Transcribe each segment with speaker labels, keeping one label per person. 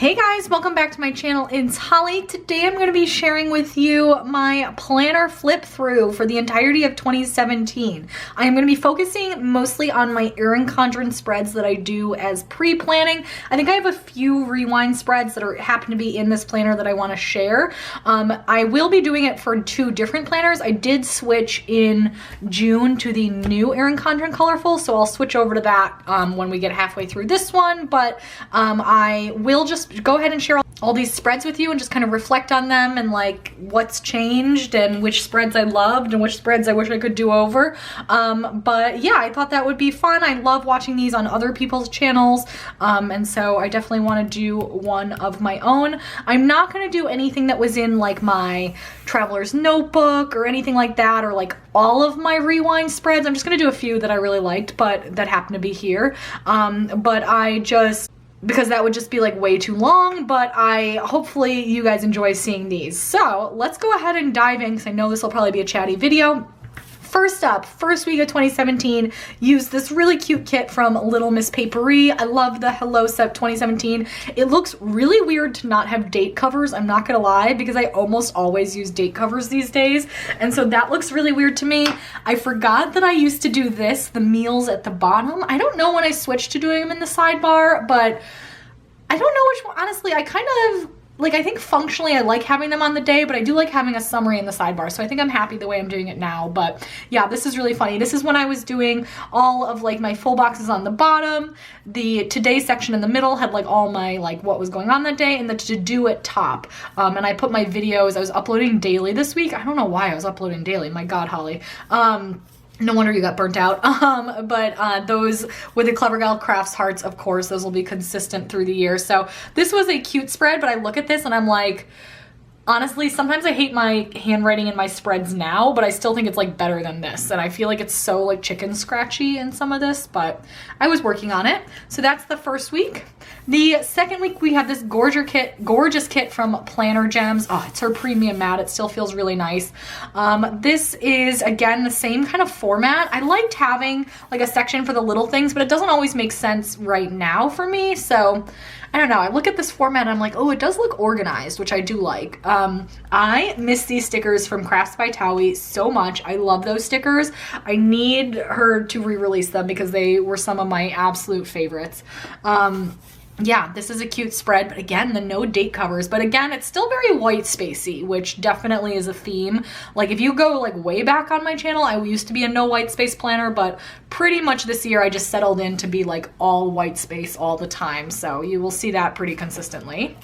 Speaker 1: Hey guys, welcome back to my channel. It's Holly. Today I'm going to be sharing with you my planner flip through for the entirety of 2017. I am going to be focusing mostly on my Erin Condren spreads that I do as pre-planning. I think I have a few rewind spreads that happen to be in this planner that I want to share. I will be doing it for two different planners. I did switch in June to the new Erin Condren Colorful, so I'll switch over to that when we get halfway through this one, but I will just go ahead and share all these spreads with you and just kind of reflect on them and like what's changed and which spreads I loved and which spreads I wish I could do over. But yeah, I thought that would be fun. I love watching these on other people's channels, and so I definitely want to do one of my own. I'm not going to do anything that was in like my traveler's notebook or anything like that, or like all of my rewind spreads. I'm just going to do a few that I really liked but that happen to be here. But I just, because that would just be like way too long, but hopefully you guys enjoy seeing these. So let's go ahead and dive in because I know this will probably be a chatty video. First up, first week of 2017, used this really cute kit from Little Miss Papery. I love the Hello Set 2017. It looks really weird to not have date covers, I'm not gonna lie, because I almost always use date covers these days, and so that looks really weird to me. I forgot that I used to do this, the meals at the bottom. I don't know when I switched to doing them in the sidebar, but I don't know which one. Honestly, I kind of, like, I think functionally I like having them on the day, but I do like having a summary in the sidebar, so I think I'm happy the way I'm doing it now. But yeah, this is really funny. This is when I was doing all of like my full boxes on the bottom. The today section in the middle had like all my like what was going on that day, and the to do at top. And I put my videos, I was uploading daily this week. I don't know why I was uploading daily, my God, Holly. No wonder you got burnt out. But those with the Clever Gal Crafts hearts, of course, those will be consistent through the year. So this was a cute spread, but I look at this and I'm like, honestly, sometimes I hate my handwriting in my spreads now, but I still think it's like better than this. And I feel like it's so like chicken scratchy in some of this, but I was working on it. So that's the first week. The second week we have this gorgeous kit from Planner Gems. Oh, it's her premium matte. It still feels really nice. This is again the same kind of format. I liked having like a section for the little things, but it doesn't always make sense right now for me. So I don't know. I look at this format and I'm like, oh, it does look organized, which I do like. I miss these stickers from Crafts by Towie so much. I love those stickers. I need her to re-release them because they were some of my absolute favorites. Yeah, this is a cute spread, but again, the no date covers, but again, it's still very white spacey, which definitely is a theme. Like if you go like way back on my channel, I used to be a no white space planner, but pretty much this year I just settled in to be like all white space all the time. So you will see that pretty consistently.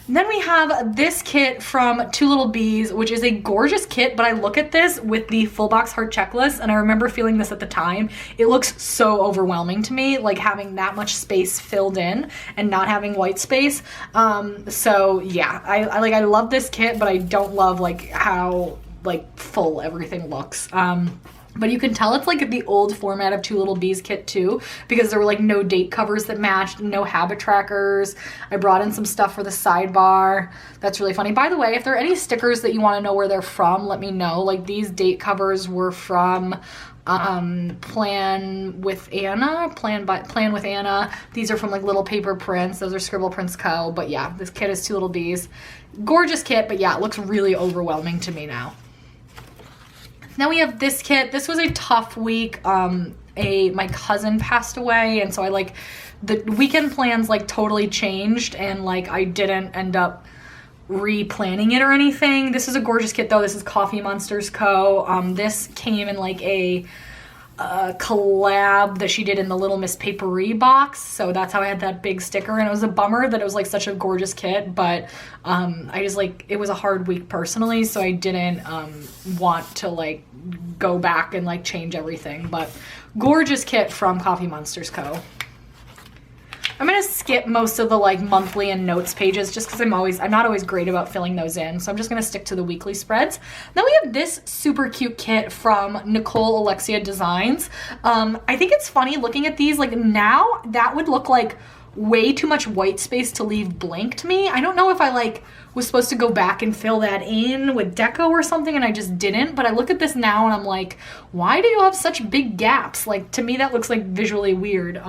Speaker 1: And then we have this kit from Two Little Bees, which is a gorgeous kit, but I look at this with the full box heart checklist, and I remember feeling this at the time. It looks so overwhelming to me, like having that much space filled in and not having white space. So yeah, I love this kit, but I don't love like how like full everything looks. But you can tell it's like the old format of Two Little Bees kit too, because there were like no date covers that matched, no habit trackers. I brought in some stuff for the sidebar. That's really funny. With Way, if there are any stickers that you want to know where they're from, let me know. Like these date covers were from Plan with Anna. These are from like Little Paper Prints. Those are Scribble Prints Co. But yeah, this kit is Two Little Bees. Gorgeous kit, but yeah, it looks really overwhelming to me now. Now we have this kit. This was a tough week. My cousin passed away, and so the weekend plans like totally changed, and like I didn't end up replanning it or anything. This is a gorgeous kit though. This is Coffee Monsters Co. This came in like a collab that she did in the Little Miss Papery box, so that's how I had that big sticker, and it was a bummer that it was like such a gorgeous kit, but I just like, it was a hard week personally, so I didn't want to like go back and like change everything. But gorgeous kit from Coffee Monsters Co. I'm gonna skip most of the like monthly and notes pages just because I'm not always great about filling those in. So I'm just gonna stick to the weekly spreads. Then we have this super cute kit from Nicole Alexia Designs. I think it's funny looking at these, like now that would look like way too much white space to leave blank to me. I don't know if I like was supposed to go back and fill that in with deco or something and I just didn't, but I look at this now and I'm like, why do you have such big gaps? Like to me that looks like visually weird.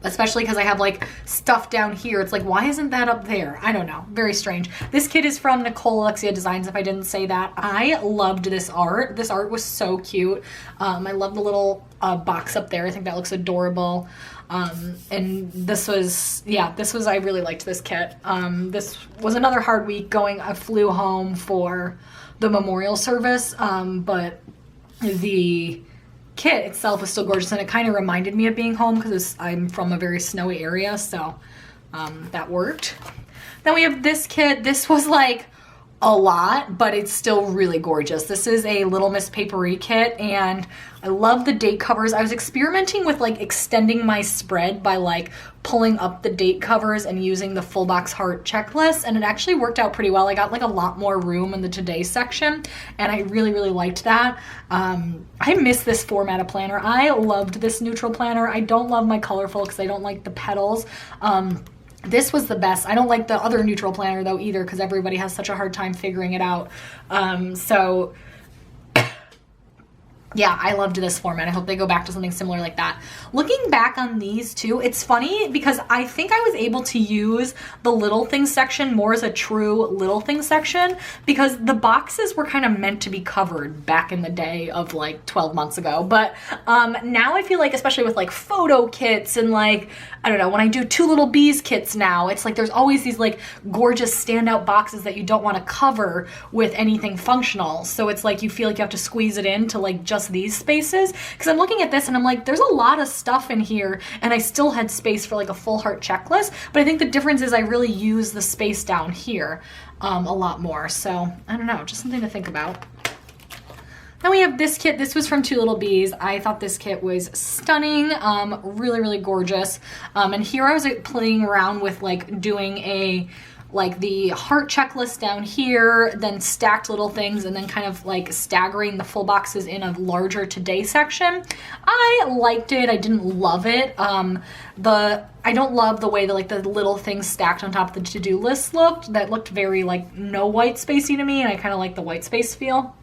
Speaker 1: especially because I have like stuff down here. It's like, why isn't that up there? I don't know. Very strange. This kit is from Nicole Alexia Designs, if I didn't say that. I loved this art. This art was so cute. I love the little box up there. I think that looks adorable. And this was, yeah, I really liked this kit. This was another hard week going. I flew home for the memorial service, but the kit itself was still gorgeous, and it kind of reminded me of being home because I'm from a very snowy area, so that worked. Then we have this kit. This was like a lot, but it's still really gorgeous. This is a Little Miss Papery kit, and I love the date covers. I was experimenting with like extending my spread by like pulling up the date covers and using the full box heart checklist, and it actually worked out pretty well. I got like a lot more room in the today section, and I really, really liked that. I miss this format of planner. I loved this neutral planner. I don't love my colorful because I don't like the petals. This was the best. I don't like the other neutral planner though either because everybody has such a hard time figuring it out. So yeah, I loved this format. I hope they go back to something similar like that. Looking back on these two, it's funny because I think I was able to use the little things section more as a true little things section because the boxes were kind of meant to be covered back in the day of like 12 months ago. But now I feel like, especially with like photo kits and like, I don't know, when I do Two Little Bees kits now, it's like there's always these like gorgeous standout boxes that you don't want to cover with anything functional. So it's like you feel like you have to squeeze it into like just these spaces, because I'm looking at this and I'm like, there's a lot of stuff in here and I still had space for like a full heart checklist, but I think the difference is I really use the space down here a lot more. So I don't know, just something to think about. Then we have this kit. This was from Two Little Bees. I thought this kit was stunning, really, really gorgeous. And here I was playing around with like doing like the heart checklist down here, then stacked little things, and then kind of like staggering the full boxes in a larger today section. I liked it. I didn't love it. I don't love the way that like the little things stacked on top of the to-do list looked. That looked very like no white spacey to me, and I kind of like the white space feel.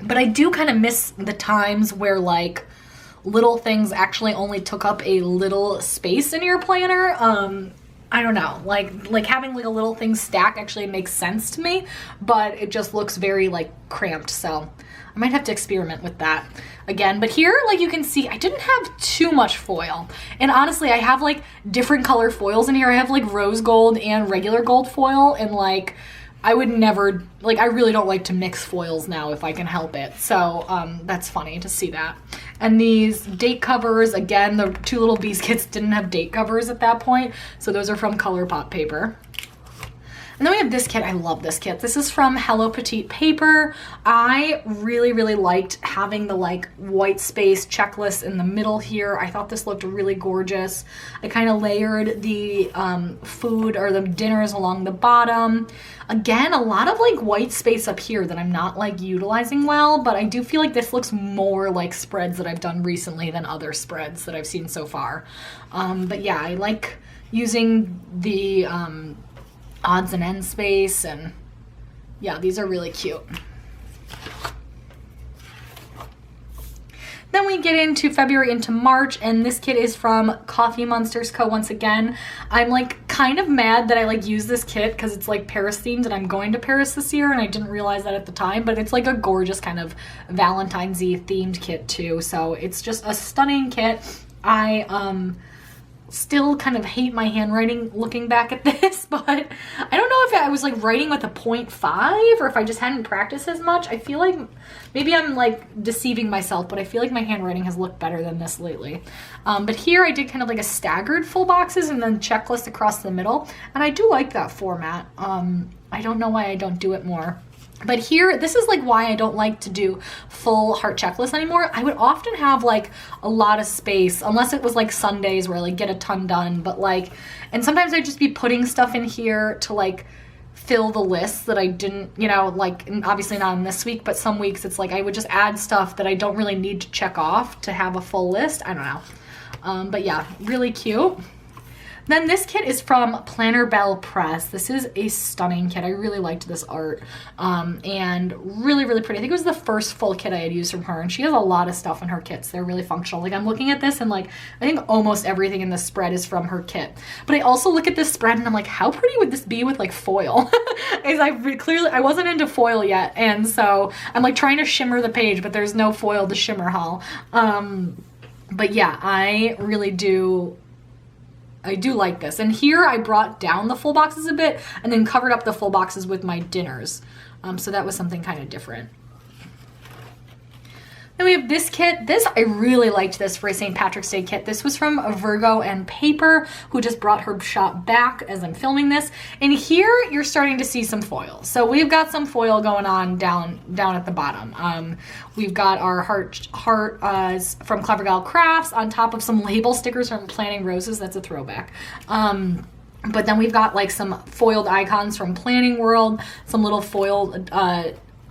Speaker 1: But I do kind of miss the times where like little things actually only took up a little space in your planner. I don't know, like having like a little thing stack actually makes sense to me, but it just looks very like cramped. So I might have to experiment with that again. But here, like you can see, I didn't have too much foil. And honestly, I have like different color foils in here. I have like rose gold and regular gold foil, and like I would never, like I really don't like to mix foils now if I can help it. So that's funny to see that. And these date covers, again, the Two Little Bees kits didn't have date covers at that point, so those are from ColourPop paper. And then we have this kit. I love this kit. This is from Hello Petite Paper. I really, really liked having the like white space checklist in the middle here. I thought this looked really gorgeous. I kind of layered the food or the dinners along the bottom. Again, a lot of like white space up here that I'm not like utilizing well, but I do feel like this looks more like spreads that I've done recently than other spreads that I've seen so far. But yeah, I like using the odds and ends space, and yeah, these are really cute. Then we get into February into March, and this kit is from Coffee Monsters Co. once again. I'm like kind of mad that I like use this kit because it's like Paris themed and I'm going to Paris this year, and I didn't realize that at the time, but it's like a gorgeous kind of Valentine's-y themed kit too. So it's just a stunning kit. I still kind of hate my handwriting looking back at this, but I don't know if I was like writing with a 0.5 or if I just hadn't practiced as much. I feel like maybe I'm like deceiving myself, but I feel like my handwriting has looked better than this lately. But here I did kind of like a staggered full boxes and then checklist across the middle, and I do like that format. I don't know why I don't do it more. But here, this is like why I don't like to do full heart checklists anymore. I would often have like a lot of space, unless it was like Sundays where I like get a ton done, but like, and sometimes I'd just be putting stuff in here to like fill the lists that I didn't, you know, like obviously not in this week, but some weeks it's like I would just add stuff that I don't really need to check off to have a full list. I don't know. But yeah, really cute. Then this kit is from Planner Belle Press. This is a stunning kit. I really liked this art, and really, really pretty. I think it was the first full kit I had used from her, and she has a lot of stuff in her kits. They're really functional. Like, I'm looking at this and like, I think almost everything in this spread is from her kit. But I also look at this spread and I'm like, how pretty would this be with like foil? Is I wasn't into foil yet, and so I'm like trying to shimmer the page, but there's no foil to shimmer haul. But yeah, I really do. I do like this. And here I brought down the full boxes a bit and then covered up the full boxes with my dinners. So that was something kind of different. Then we have this kit. This, I really liked this for a St. Patrick's Day kit. This was from Virgo and Paper, who just brought her shop back as I'm filming this. And here you're starting to see some foil. So we've got some foil going on down at the bottom. We've got our heart from Clever Gal Crafts on top of some label stickers from Planning Roses. That's a throwback. But then we've got like some foiled icons from Planning World, some little foiled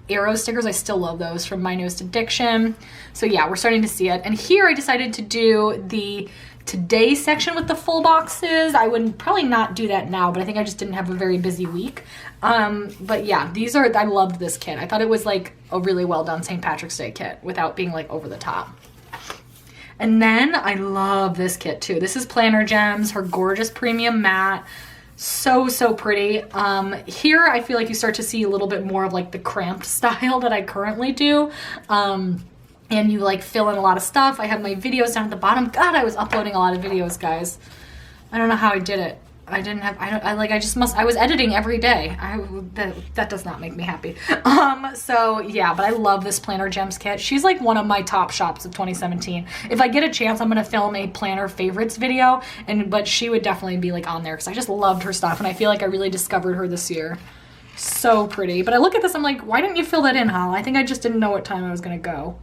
Speaker 1: arrow stickers. I still love those from My Newest Addiction. So yeah, we're starting to see it. And here I decided to do the today section with the full boxes. I would probably not do that now, but I think I just didn't have a very busy week. But yeah, I loved this kit. I thought it was like a really well done St. Patrick's Day kit without being like over the top. And then I love this kit too. This is Planner Gems, her gorgeous premium matte. So, so pretty. Here I feel like you start to see a little bit more of like the cramped style that I currently do. And you like fill in a lot of stuff. I have my videos down at the bottom. God, I was uploading a lot of videos, guys. I don't know how I did it. I was editing every day. That does not make me happy. So yeah, but I love this Planner Gems kit. She's like one of my top shops of 2017. If I get a chance, I'm gonna film a planner favorites video, but she would definitely be like on there because I just loved her stuff and I feel like I really discovered her this year. So pretty. But I look at this, I'm like, why didn't you fill that in, Hal? I think I just didn't know what time I was gonna go.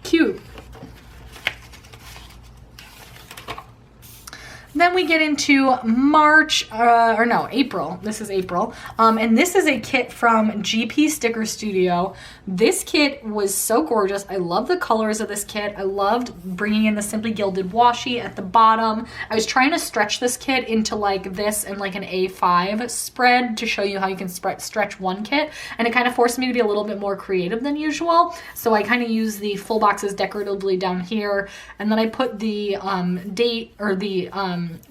Speaker 1: Cute. Then we get into April. This is April. And this is a kit from GP Sticker Studio. This kit was so gorgeous. I love the colors of this kit. I loved bringing in the Simply Gilded washi at the bottom. I was trying to stretch this kit into like this and like an A5 spread to show you how you can stretch one kit. And it kind of forced me to be a little bit more creative than usual. So I kind of used the full boxes decoratively down here. And then I put the date or the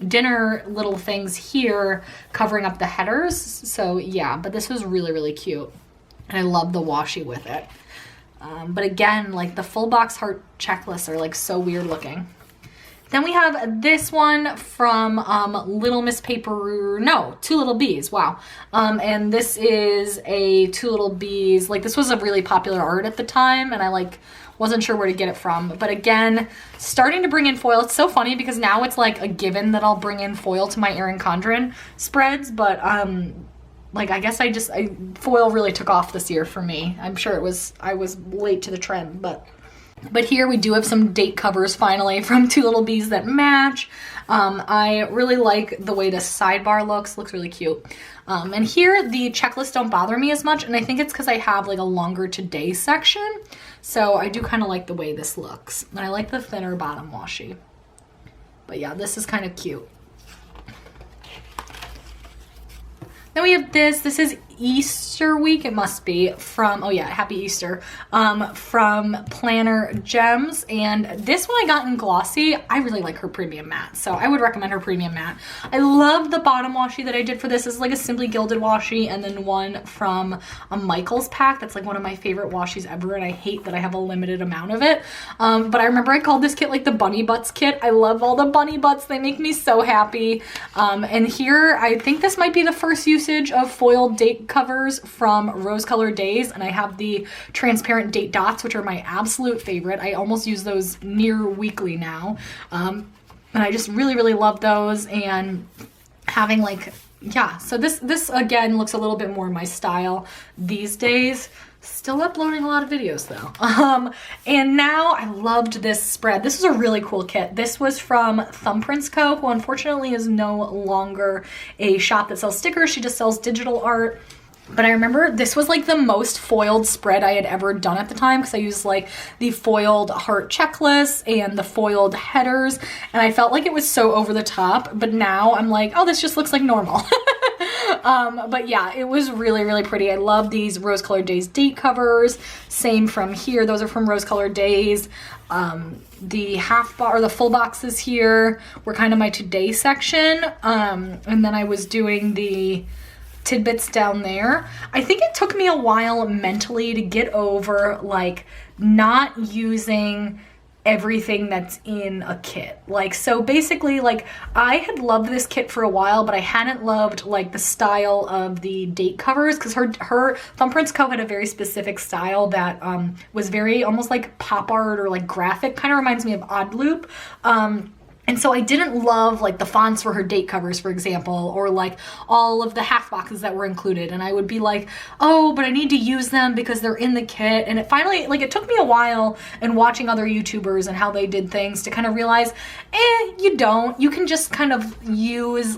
Speaker 1: dinner little things here covering up the headers. So yeah, but this was really, really cute. And I love the washi with it. But again, like the full box heart checklists are like so weird looking. Then we have this one from Little Miss Paper, no, Two Little Bees, wow. And this is a Two Little Bees, like this was a really popular art at the time and I like wasn't sure where to get it from. But again, starting to bring in foil. It's so funny because now it's like a given that I'll bring in foil to my Erin Condren spreads, but like I guess foil really took off this year for me. I'm sure I was late to the trend, but here we do have some date covers finally from Two Little Bees that match. I really like the way the sidebar looks really cute. And here the checklists don't bother me as much, and I think it's because I have like a longer today section. So I do kind of like the way this looks. And I like the thinner bottom washi. But yeah, this is kind of cute. Then we have this is Easter week, it must be, from, oh yeah, Happy Easter, from Planner Gems. And this one I got in glossy. I really like her premium matte, so I would recommend her premium matte. I love the bottom washi that I did for this. This is like a Simply Gilded washi, and then one from a Michaels pack. That's like one of my favorite washis ever, and I hate that I have a limited amount of it. But I remember I called this kit like the Bunny Butts kit. I love all the bunny butts. They make me so happy. And here, I think this might be the first usage of foiled date covers from Rose Colored Days, and I have the transparent date dots, which are my absolute favorite. I almost use those near weekly now. And I just really, really love those, and having like, yeah, so this again looks a little bit more my style these days. Still uploading a lot of videos though. And now I loved this spread. This is a really cool kit. This was from Thumbprints Co., who unfortunately is no longer a shop that sells stickers. She just sells digital art. But I remember this was like the most foiled spread I had ever done at the time, because I used like the foiled heart checklist and the foiled headers, and I felt like it was so over the top. But now I'm like, oh, this just looks like normal. But yeah, it was really, really pretty. I love these Rose Colored Days date covers. Same from here. Those are from Rose Colored Days. The the full boxes here were kind of my today section. And then I was doing the tidbits down there. I think it took me a while mentally to get over like not using everything that's in a kit. Like, so basically, like, I had loved this kit for a while, but I hadn't loved like the style of the date covers, because her Thumbprints Co. had a very specific style that was very almost like pop art or like graphic, kind of reminds me of Odd Loop. And so I didn't love like the fonts for her date covers, for example, or like all of the half boxes that were included. And I would be like, oh, but I need to use them because they're in the kit. And it finally, like, it took me a while in watching other YouTubers and how they did things to kind of realize, you don't. You can just kind of use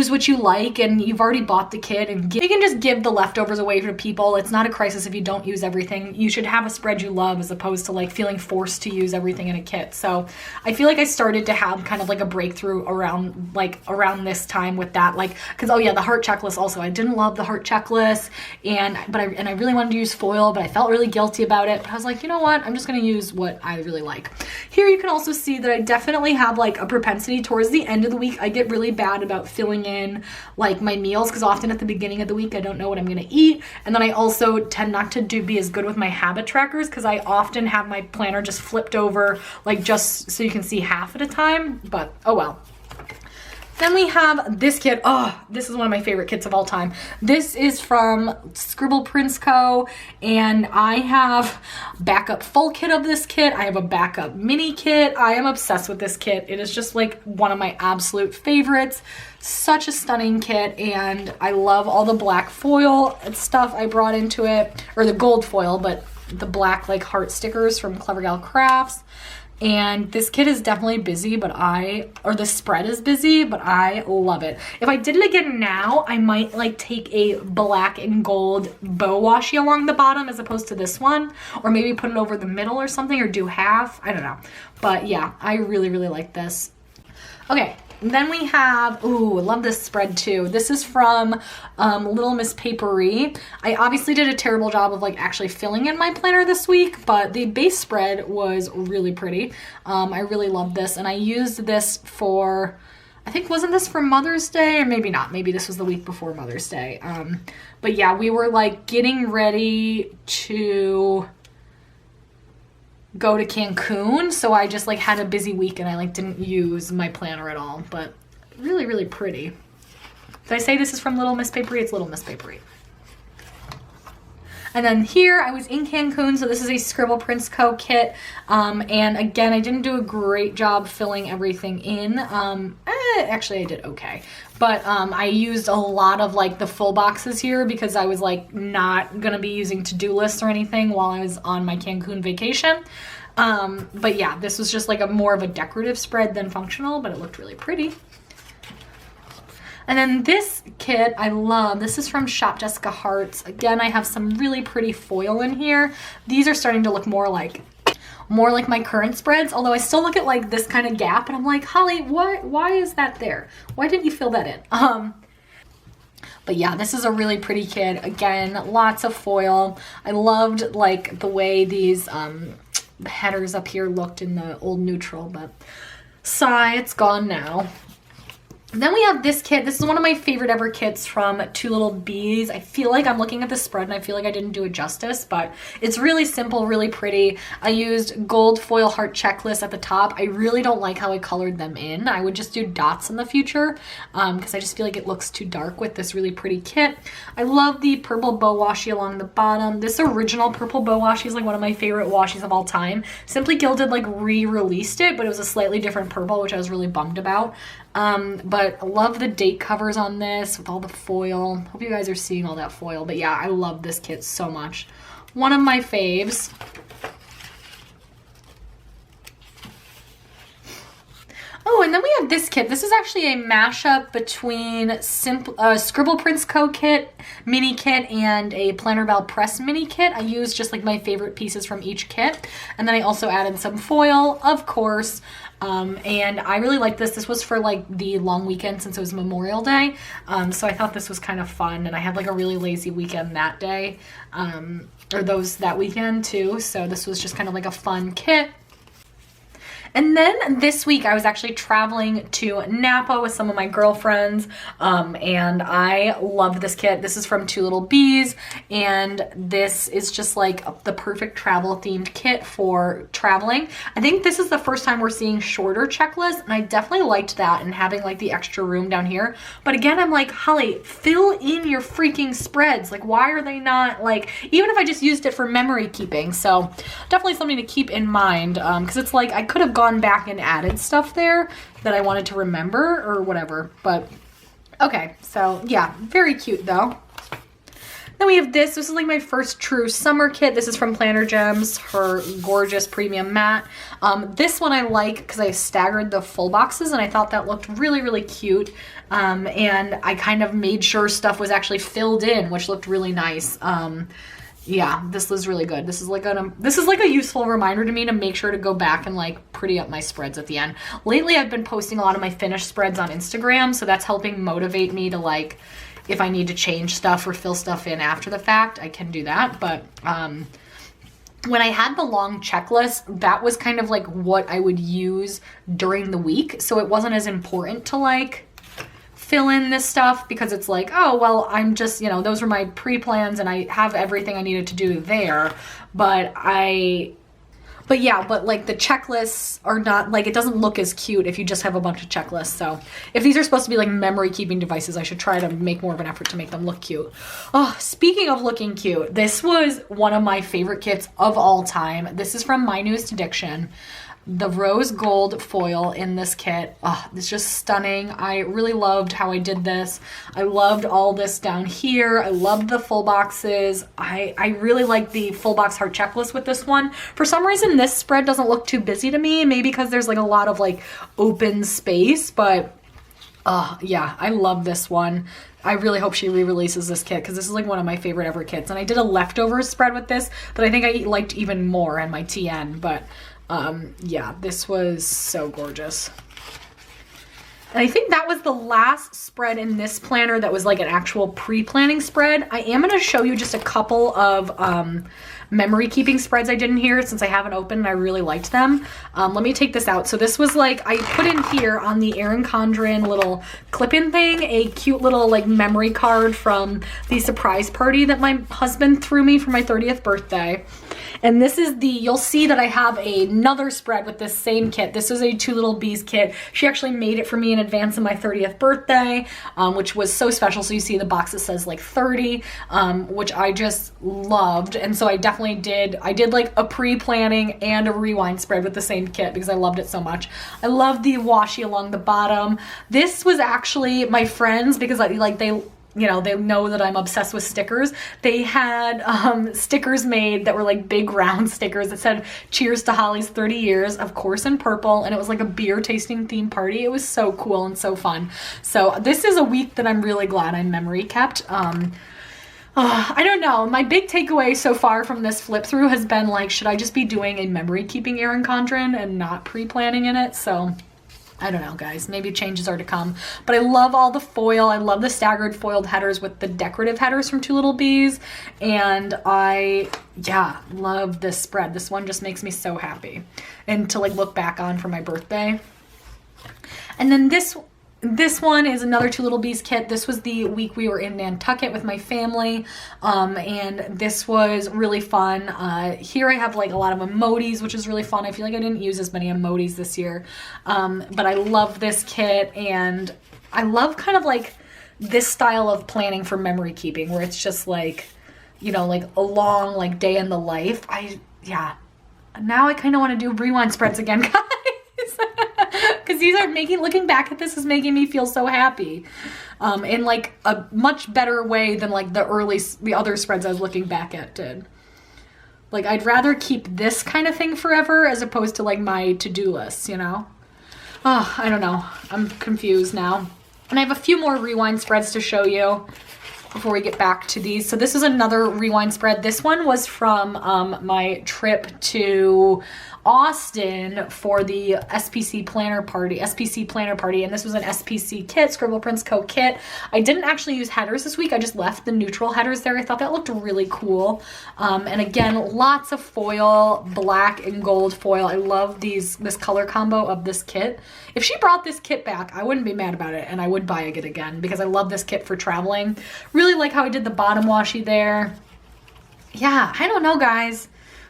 Speaker 1: what you like, and you've already bought the kit, and you can just give the leftovers away to people. It's not a crisis if you don't use everything. You should have a spread you love, as opposed to like feeling forced to use everything in a kit. So I feel like I started to have kind of like a breakthrough around this time with that, like, because oh yeah, the heart checklist also, I didn't love the heart checklist, and I really wanted to use foil, but I felt really guilty about it. But I was like, you know what, I'm just gonna use what I really like. Here you can also see that I definitely have like a propensity towards the end of the week. I get really bad about filling in like my meals, because often at the beginning of the week I don't know what I'm gonna eat, and then I also tend not to be as good with my habit trackers, because I often have my planner just flipped over, like just so you can see half at a time. But oh well. Then we have this kit. Oh, this is one of my favorite kits of all time. This is from Scribble Prints Co. And I have backup full kit of this kit. I have a backup mini kit. I am obsessed with this kit. It is just like one of my absolute favorites. Such a stunning kit, and I love all the black foil and stuff I brought into it, or the gold foil, but the black like heart stickers from Clever Gal Crafts. And this kit is definitely busy, the spread is busy, but I love it. If I did it again now, I might like take a black and gold bow washi along the bottom as opposed to this one, or maybe put it over the middle or something, or do half, I don't know. But yeah, I really, really like this. Okay. Then we have, ooh, I love this spread too. This is from Little Miss Papery. I obviously did a terrible job of like actually filling in my planner this week, but the base spread was really pretty. I really love this, and I used this for, I think, wasn't this for Mother's Day? Or maybe not. Maybe this was the week before Mother's Day. But yeah, we were like getting ready to go to Cancun, so I just like had a busy week and I like didn't use my planner at all. But really, really pretty. Did I say this is from Little Miss Papery? It's Little Miss Papery. And then here I was in Cancun, so this is a Scribble Prints Co. kit. And again, I didn't do a great job filling everything in. Actually I did okay. But I used a lot of like the full boxes here because I was like not gonna be using to-do lists or anything while I was on my Cancun vacation. But yeah, this was just like more of a decorative spread than functional, but it looked really pretty. And then this kit I love. This is from Shop Jessica Hearts. Again, I have some really pretty foil in here. These are starting to look more like my current spreads, although I still look at like this kind of gap and I'm like, Holly, why is that there? Why didn't you fill that in? But yeah, this is a really pretty kit. Again, lots of foil. I loved like the way these headers up here looked in the old neutral, but sigh, it's gone now. Then we have this kit. This is one of my favorite ever kits from Two Little Bees. I feel like I'm looking at the spread and I feel like I didn't do it justice, but it's really simple, really pretty. I used gold foil heart checklist at the top. I really don't like how I colored them in. I would just do dots in the future because I just feel like it looks too dark with this really pretty kit. I love the purple bow washi along the bottom. This original purple bow washi is like one of my favorite washies of all time. Simply Gilded like re-released it, but it was a slightly different purple, which I was really bummed about. But I love the date covers on this with all the foil. Hope you guys are seeing all that foil. But yeah, I love this kit so much. One of my faves. Oh, and then we have this kit. This is actually a mashup between Scribble Prints Co. kit, mini kit, and a Planner BELLE Press mini kit. I used just like my favorite pieces from each kit. And then I also added some foil, of course. And I really like this. This was for like the long weekend since it was Memorial Day. So I thought this was kind of fun. And I had like a really lazy weekend that day, or that weekend too. So this was just kind of like a fun kit. And then this week I was actually traveling to Napa with some of my girlfriends, and I loved this kit. This is from Two Little Bees, and this is just like the perfect travel themed kit for traveling. I think this is the first time we're seeing shorter checklists, and I definitely liked that and having like the extra room down here. But again, I'm like, Holly, fill in your freaking spreads. Like, why are they not like, even if I just used it for memory keeping? So definitely something to keep in mind, because it's like I could have gone back and added stuff there that I wanted to remember or whatever. But okay, so yeah, very cute though. Then we have this. This is like my first true summer kit. This is from Planner Gems, her gorgeous premium matte. This one I like because I staggered the full boxes and I thought that looked really, really cute. And I kind of made sure stuff was actually filled in, which looked really nice. Yeah, this was really good. This is like a useful reminder to me to make sure to go back and like pretty up my spreads at the end. Lately, I've been posting a lot of my finished spreads on Instagram, so that's helping motivate me to like, if I need to change stuff or fill stuff in after the fact, I can do that. But when I had the long checklist, that was kind of like what I would use during the week. So it wasn't as important to like fill in this stuff because it's like, oh, well, I'm just, you know, those were my pre-plans and I have everything I needed to do there. But yeah, but like the checklists are not, like, it doesn't look as cute if you just have a bunch of checklists. So if these are supposed to be like memory keeping devices, I should try to make more of an effort to make them look cute. Oh, speaking of looking cute, this was one of my favorite kits of all time. This is from My Newest Addiction. The rose gold foil in this kit, it's just stunning. I really loved how I did this. I loved all this down here. I loved the full boxes. I really like the full box heart checklist with this one. For some reason, this spread doesn't look too busy to me, maybe because there's like a lot of like open space, but yeah, I love this one. I really hope she re-releases this kit because this is like one of my favorite ever kits. And I did a leftovers spread with this that I think I liked even more in my TN, but yeah, this was so gorgeous. And I think that was the last spread in this planner that was like an actual pre-planning spread. I am going to show you just a couple of memory keeping spreads I did in here since I haven't opened and I really liked them. Let me take this out. So this was like, I put in here on the Erin Condren little clip-in thing, a cute little like memory card from the surprise party that my husband threw me for my 30th birthday. And this is you'll see that I have another spread with this same kit. This is a Two Little Bees kit. She actually made it for me in advance of my 30th birthday, which was so special. So you see the box that says like 30, which I just loved. And so I definitely did like a pre-planning and a rewind spread with the same kit because I loved it so much. I love the washi along the bottom. This was actually my friends because you know, they know that I'm obsessed with stickers. They had stickers made that were like big round stickers that said, "Cheers to Holly's 30 years," of course in purple, and it was like a beer tasting theme party. It was so cool and so fun. So this is a week that I'm really glad I memory kept. I don't know. My big takeaway so far from this flip through has been like, should I just be doing a memory keeping Erin Condren and not pre-planning in it? So I don't know, guys. Maybe changes are to come. But I love all the foil. I love the staggered foiled headers with the decorative headers from Two Little Bees. And yeah, love this spread. This one just makes me so happy. And to like look back on for my birthday. And then this one is another Two Little Bees kit. This was the week we were in Nantucket with my family, and this was really fun. Here I have like a lot of emojis, which is really fun. I feel like I didn't use as many emojis this year, but I love this kit, and I love kind of like this style of planning for memory keeping, where it's just like, you know, like a long like day in the life. Yeah, now I kind of want to do rewind spreads again, guys. Because these are looking back at this is making me feel so happy in like a much better way than like the other spreads I was looking back at did. Like I'd rather keep this kind of thing forever as opposed to like my to-do lists, you know? Oh, I don't know. I'm confused now. And I have a few more rewind spreads to show you before we get back to these. So this is another rewind spread. This one was from my trip to Austin for the SPC planner party, and this was an SPC kit, Scribble Prints Co. kit. I didn't actually use headers this week. I just left the neutral headers there. I thought that looked really cool. And again, lots of foil, black and gold foil. I love this color combo of this kit. If she brought this kit back, I wouldn't be mad about it, and I would buy it again because I love this kit for traveling. Really like how I did the bottom washi there. Yeah, I don't know, guys.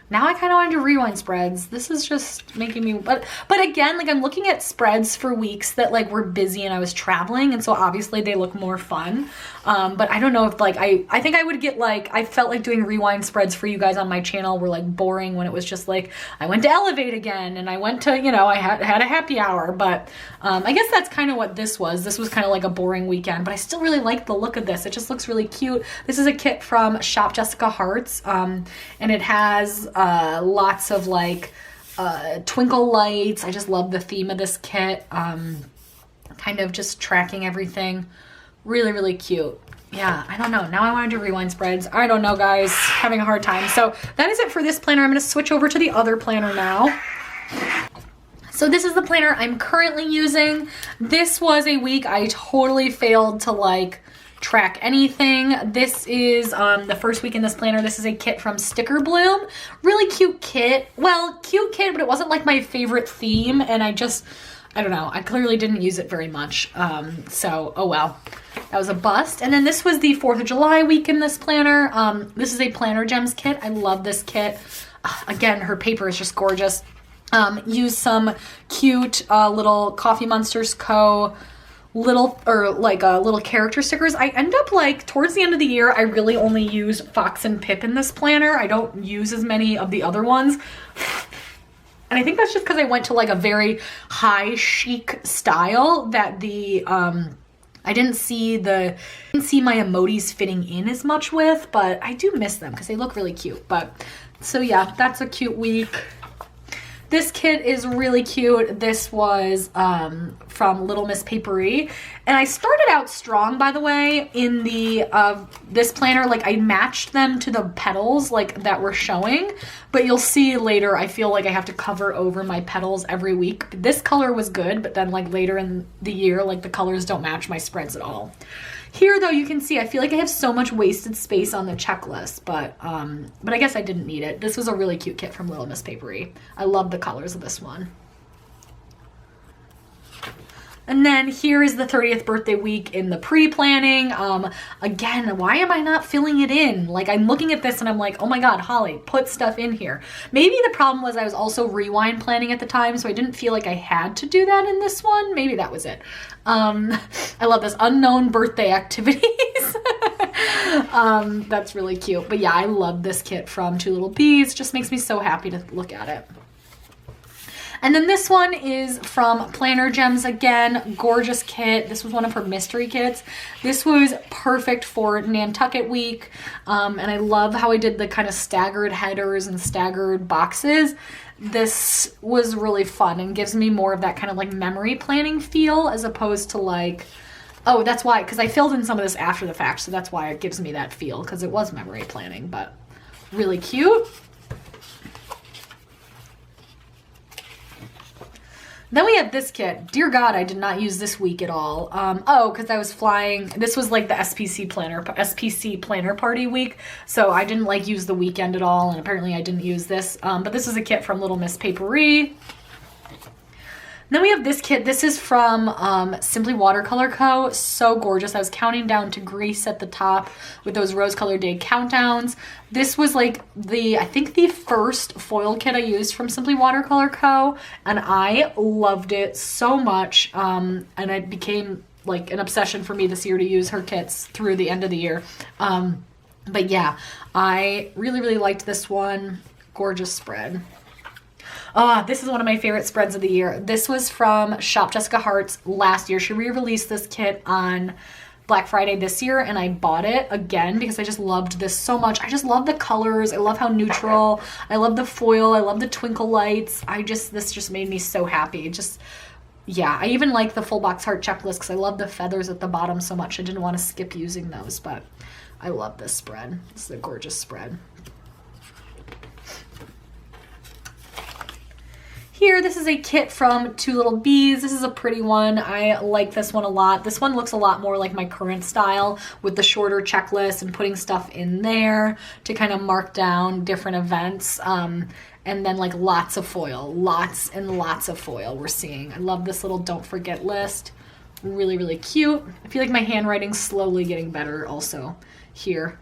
Speaker 1: Now I kind of want to do rewind spreads. This is just making me, but again, like I'm looking at spreads for weeks that like were busy and I was traveling, and so obviously they look more fun. But I don't know if like, I think I would get like, I felt like doing rewind spreads for you guys on my channel were like boring when it was just like, I went to Elevate again and I went to, you know, I had a happy hour, but I guess that's kind of what this was. This was kind of like a boring weekend, but I still really like the look of this. It just looks really cute. This is a kit from Shop Jessica Hearts, and it has lots of like twinkle lights. I just love the theme of this kit. Kind of just tracking everything. Really, really cute. Yeah, I don't know. Now I want to do rewind spreads. I don't know, guys. Having a hard time. So that is it for this planner. I'm going to switch over to the other planner now. So this is the planner I'm currently using. This was a week I totally failed to like track anything. This is the first week in this planner. This is a kit from Sticker Bloom. Really cute kit. Well, cute kit, but it wasn't like my favorite theme, and I don't know. I clearly didn't use it very much. So, oh well. That was a bust. And then this was the 4th of July week in this planner. This is a Planner Gems kit. I love this kit. Again, her paper is just gorgeous. Use some cute little Coffee Monsters Co. little character stickers. I end up like towards the end of the year, I really only use Fox and Pip in this planner. I don't use as many of the other ones. And I think that's just because I went to like a very high chic style that I didn't see my emojis fitting in as much with, but I do miss them because they look really cute. But so yeah, that's a cute week. This kit is really cute. This was from Little Miss Papery. And I started out strong, by the way, in the this planner. Like I matched them to the petals like that were showing. But you'll see later, I feel like I have to cover over my petals every week. This color was good, but then like later in the year, like the colors don't match my spreads at all. Here though, you can see, I feel like I have so much wasted space on the checklist, but I guess I didn't need it. This was a really cute kit from Little Miss Papery. I love the colors of this one. And then here is the 30th birthday week in the pre-planning. Again, why am I not filling it in? Like I'm looking at this and I'm like, oh my God, Holly, put stuff in here. Maybe the problem was I was also rewind planning at the time, so I didn't feel like I had to do that in this one. Maybe that was it. I love this unknown birthday activities. That's really cute. But yeah, I love this kit from Two Little Bees. Just makes me so happy to look at it. And then this one is from Planner Gems again. Gorgeous kit. This was one of her mystery kits. This was perfect for Nantucket week. And I love how I did the kind of staggered headers and staggered boxes. This was really fun and gives me more of that kind of like memory planning feel as opposed to like, oh, that's why, because I filled in some of this after the fact, so that's why it gives me that feel, because it was memory planning, but really cute. Then we have this kit. Dear God, I did not use this week at all. Oh, because I was flying. This was like the SPC planner party week. So I didn't like use the weekend at all. And apparently I didn't use this. But this is a kit from Little Miss Papery. Then we have this kit. This is from Simply Watercolor Co. So gorgeous. I was counting down to Greece at the top with those Rose Color Day countdowns. This was like I think the first foil kit I used from Simply Watercolor Co. And I loved it so much. And it became like an obsession for me this year to use her kits through the end of the year. But yeah, I really, really liked this one. Gorgeous spread. This is one of my favorite spreads of the year. This was from Shop Jessica Hearts last year. She re-released this kit on Black Friday this year, and I bought it again because I just loved this so much. I just love the colors. I love how neutral. I love the foil. I love the twinkle lights. This just made me so happy. yeah, I even like the full box heart checklist because I love the feathers at the bottom so much. I didn't want to skip using those, but I love this spread. This is a gorgeous spread. Here, this is a kit from Two Little Bees. This is a pretty one. I like this one a lot. This one looks a lot more like my current style with the shorter checklist and putting stuff in there to kind of mark down different events. And then like lots of foil, lots and lots of foil we're seeing. I love this little don't forget list. Really, really cute. I feel like my handwriting's slowly getting better also here.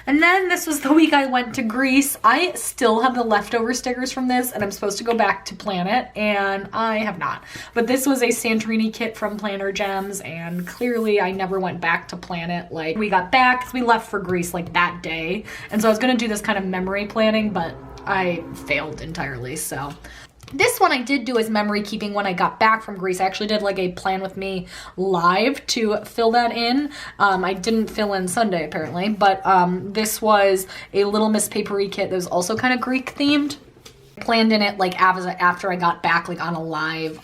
Speaker 1: And then this was the week I went to Greece. I still have the leftover stickers from this, and I'm supposed to go back to Planet, and I have not. But this was a Santorini kit from Planner Gems, and clearly I never went back to Planet. Like, we got back, 'cause we left for Greece like that day. And so I was gonna do this kind of memory planning, but I failed entirely, so. This one I did do as memory keeping when I got back from Greece. I actually did like a plan with me live to fill that in. I didn't fill in Sunday apparently, but this was a Little Miss Papery kit that was also kind of Greek themed. Planned in it like after I got back, like on a live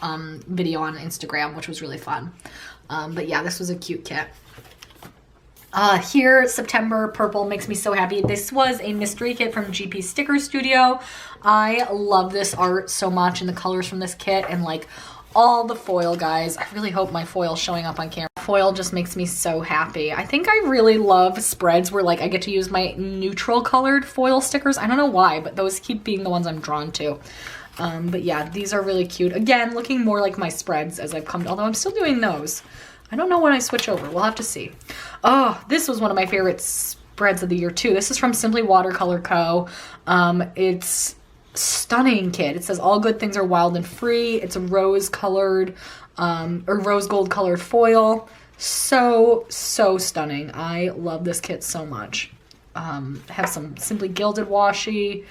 Speaker 1: video on Instagram, which was really fun. But yeah, this was a cute kit. Here, September purple makes me so happy. This was a mystery kit from GP Sticker Studio. I love this art so much and the colors from this kit and like all the foil, guys. I really hope my foil's showing up on camera. Foil just makes me so happy. I think I really love spreads where like I get to use my neutral colored foil stickers. I don't know why, but those keep being the ones I'm drawn to. But yeah, these are really cute. Again, looking more like my spreads as I've come to, although I'm still doing those. I don't know when I switch over. We'll have to see. Oh, this was one of my favorite spreads of the year too. This is from Simply Watercolor Co. It's stunning kit. It says all good things are wild and free. It's a rose colored or rose gold colored foil. So stunning. I love this kit so much. Have some Simply Gilded washi,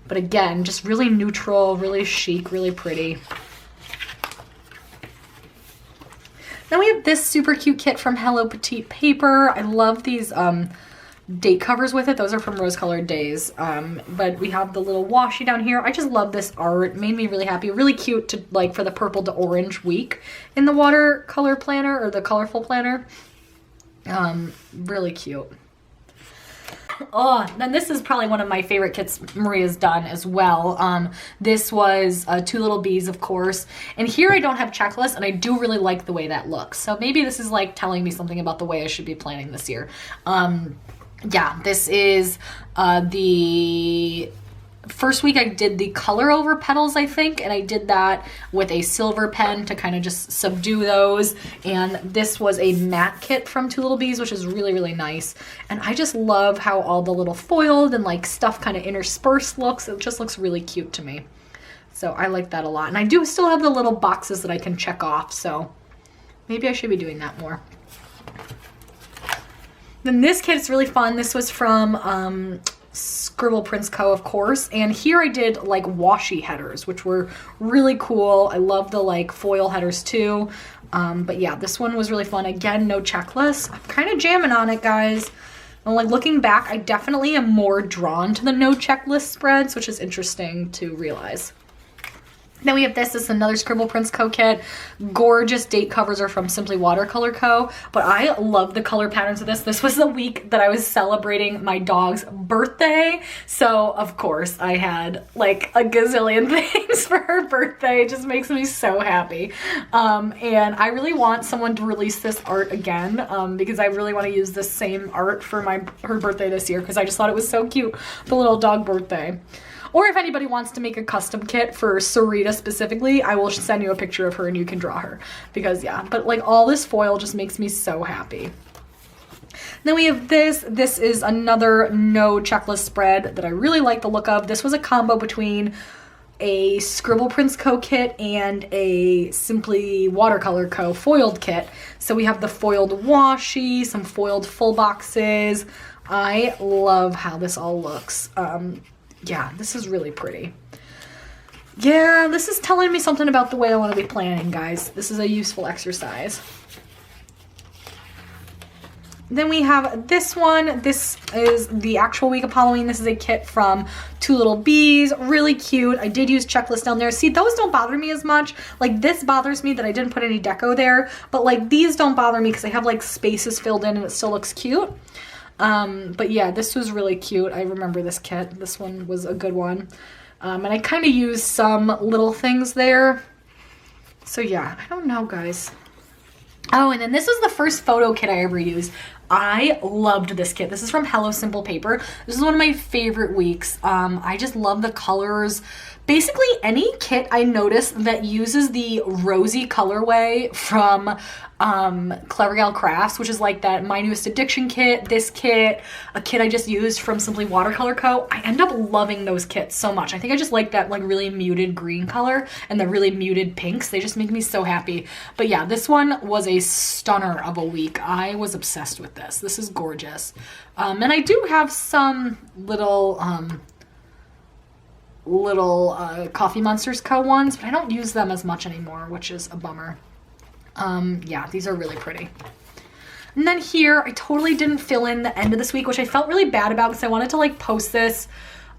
Speaker 1: but again, just really neutral, really chic, really pretty. Then we have this super cute kit from Hello Petite Paper. I love these date covers with it. Those are from Rose Colored Days. But we have the little washi down here. I just love this art. It made me really happy. Really cute to like for the purple to orange week in the watercolor planner or the colorful planner. Really cute. Oh, then this is probably one of my favorite kits Maria's done as well. This was Two Little Bees, of course. And here I don't have checklists, and I do really like the way that looks. So maybe this is like telling me something about the way I should be planning this year. Yeah, this is the first week I did the color over petals, I think, and I did that with a silver pen to kind of just subdue those. And this was a matte kit from Two Little Bees, which is really, really nice. And I just love how all the little foiled and like stuff kind of interspersed looks. It just looks really cute to me. So I like that a lot. And I do still have the little boxes that I can check off, so maybe I should be doing that more. Then this kit is really fun. This was from Scribble Prints Co., of course, and here I did like washi headers, which were really cool. I love the like foil headers too. But yeah, this one was really fun. Again, no checklist. I'm kind of jamming on it, guys. And like looking back, I definitely am more drawn to the no checklist spreads, which is interesting to realize. Then we have this is another Scribble Prints Co. kit. Gorgeous date covers are from Simply Watercolor Co. But I love the color patterns of this. This was the week that I was celebrating my dog's birthday. So of course I had like a gazillion things for her birthday. It just makes me so happy. And I really want someone to release this art again because I really want to use this same art for her birthday this year because I just thought it was so cute, the little dog birthday. Or if anybody wants to make a custom kit for Sarita specifically, I will send you a picture of her and you can draw her. Because yeah, but like all this foil just makes me so happy. Then we have this. This is another no checklist spread that I really like the look of. This was a combo between a Scribble Prints Co. kit and a Simply Watercolor Co. foiled kit. So we have the foiled washi, some foiled full boxes. I love how this all looks. Yeah, this is really pretty. Yeah, this is telling me something about the way I want to be planning, guys. This is a useful exercise. Then we have this one. This is the actual week of Halloween. This is a kit from Two Little Bees. Really cute. I did use checklist down there. See, those don't bother me as much. Like this bothers me that I didn't put any deco there, but like these don't bother me because they have like spaces filled in and it still looks cute. But yeah, this was really cute. I remember this kit. This one was a good one. And I kind of used some little things there. So yeah, I don't know, guys. Oh, and then this was the first photo kit I ever used. I loved this kit. This is from Hello Simple Paper. This is one of my favorite weeks. I just love the colors. Basically, any kit I noticed that uses the rosy colorway from Clever Gal Crafts, which is like that My Newest Addiction kit, this kit, a kit I just used from Simply Watercolor Co. I end up loving those kits so much. I think I just like that like really muted green color and the really muted pinks. They just make me so happy. But yeah, this one was a stunner of a week. I was obsessed with this. This is gorgeous. And I do have some little Coffee Monsters Co. ones, but I don't use them as much anymore, which is a bummer. Yeah, these are really pretty. And then here, I totally didn't fill in the end of this week, which I felt really bad about because I wanted to like post this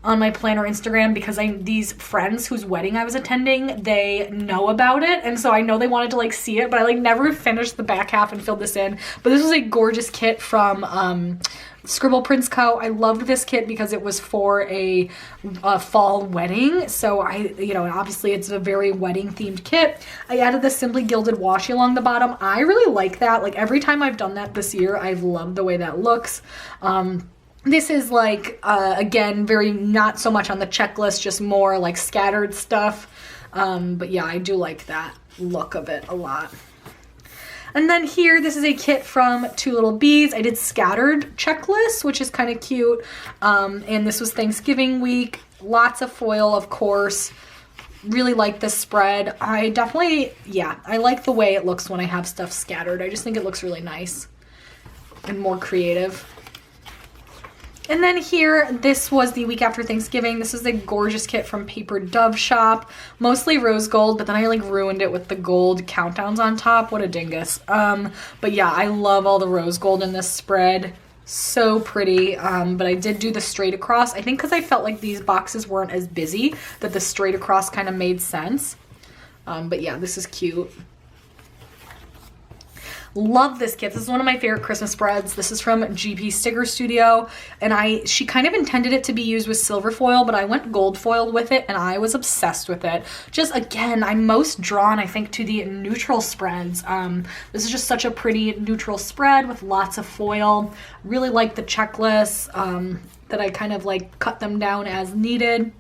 Speaker 1: on my planner Instagram because these friends whose wedding I was attending, they know about it, and so I know they wanted to like see it, but I like never finished the back half and filled this in. But this was a gorgeous kit from Scribble Prints Co. I loved this kit because it was for a fall wedding, so and obviously it's a very wedding themed kit. I added the Simply Gilded washi along the bottom. I really like that. Like every time I've done that this year, I've loved the way that looks. This is like, again, very not so much on the checklist, just more like scattered stuff. But yeah, I do like that look of it a lot. And then here, this is a kit from Two Little Bees. I did scattered checklists, which is kind of cute. And this was Thanksgiving week. Lots of foil, of course. Really like this spread. I definitely, yeah, I like the way it looks when I have stuff scattered. I just think it looks really nice and more creative. And then here, this was the week after Thanksgiving. This is a gorgeous kit from Paper Dove Shop. Mostly rose gold, but then I like ruined it with the gold countdowns on top. What a dingus. But yeah, I love all the rose gold in this spread. So pretty. But I did do the straight across. I think because I felt like these boxes weren't as busy, that the straight across kind of made sense. But yeah, this is cute. Love this kit. This is one of my favorite Christmas spreads. This is from GP Sticker Studio, and she kind of intended it to be used with silver foil, but I went gold foiled with it, and I was obsessed with it. Just again, I'm most drawn, I think, to the neutral spreads. This is just such a pretty neutral spread with lots of foil. Really like the checklists that I kind of like cut them down as needed.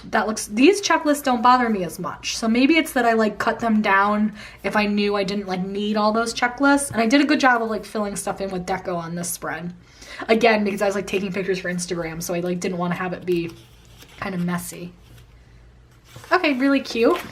Speaker 1: These checklists don't bother me as much. So maybe it's that I like cut them down if I knew I didn't like need all those checklists. And I did a good job of like filling stuff in with deco on this spread. Again, because I was like taking pictures for Instagram, so I like didn't want to have it be kind of messy. Okay, really cute.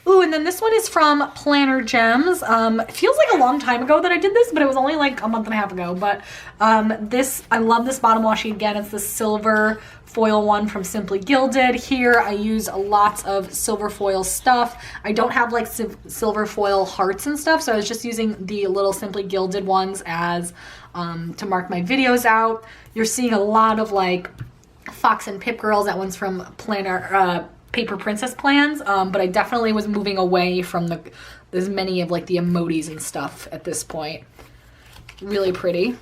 Speaker 1: Ooh, and then this one is from Planner Gems. It feels like a long time ago that I did this, but it was only like a month and a half ago. But I love this bottom washi again. It's the silver foil one from Simply Gilded. Here I use lots of silver foil stuff. I don't have like silver foil hearts and stuff, so I was just using the little Simply Gilded ones as to mark my videos out. You're seeing a lot of like Fox and Pip Girls. That one's from Planner Paper Princess Plans, but I definitely was moving away from there's many of like the emojis and stuff at this point. Really pretty.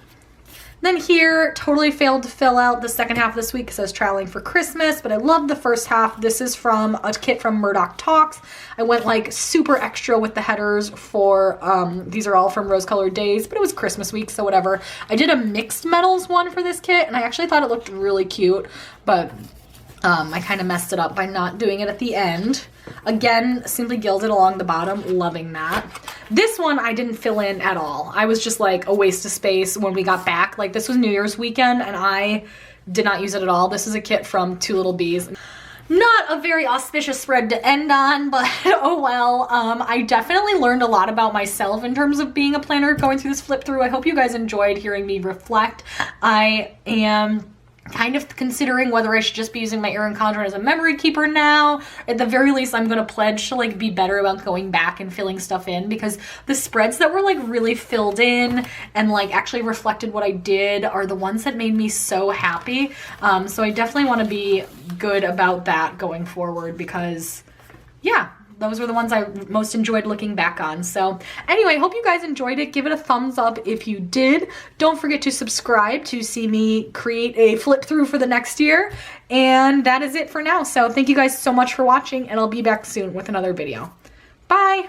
Speaker 1: Then here, totally failed to fill out the second half of this week because I was traveling for Christmas, but I love the first half. This is from a kit from Murdoch Talks. I went like super extra with the headers for, these are all from Rose Colored Days, but it was Christmas week, so whatever. I did a mixed metals one for this kit, and I actually thought it looked really cute, but I kind of messed it up by not doing it at the end. Again, Simply Gilded along the bottom, loving that. This one I didn't fill in at all. I was just like a waste of space when we got back. Like this was New Year's weekend and I did not use it at all. This is a kit from Two Little Bees. Not a very auspicious spread to end on, but oh well. I definitely learned a lot about myself in terms of being a planner going through this flip through. I hope you guys enjoyed hearing me reflect. I am kind of considering whether I should just be using my Erin Condren as a memory keeper now. At the very least, I'm gonna pledge to like be better about going back and filling stuff in, because the spreads that were like really filled in and like actually reflected what I did are the ones that made me so happy. So I definitely want to be good about that going forward, because yeah, those were the ones I most enjoyed looking back on. So anyway, hope you guys enjoyed it. Give it a thumbs up if you did. Don't forget to subscribe to see me create a flip through for the next year. And that is it for now. So thank you guys so much for watching, and I'll be back soon with another video. Bye.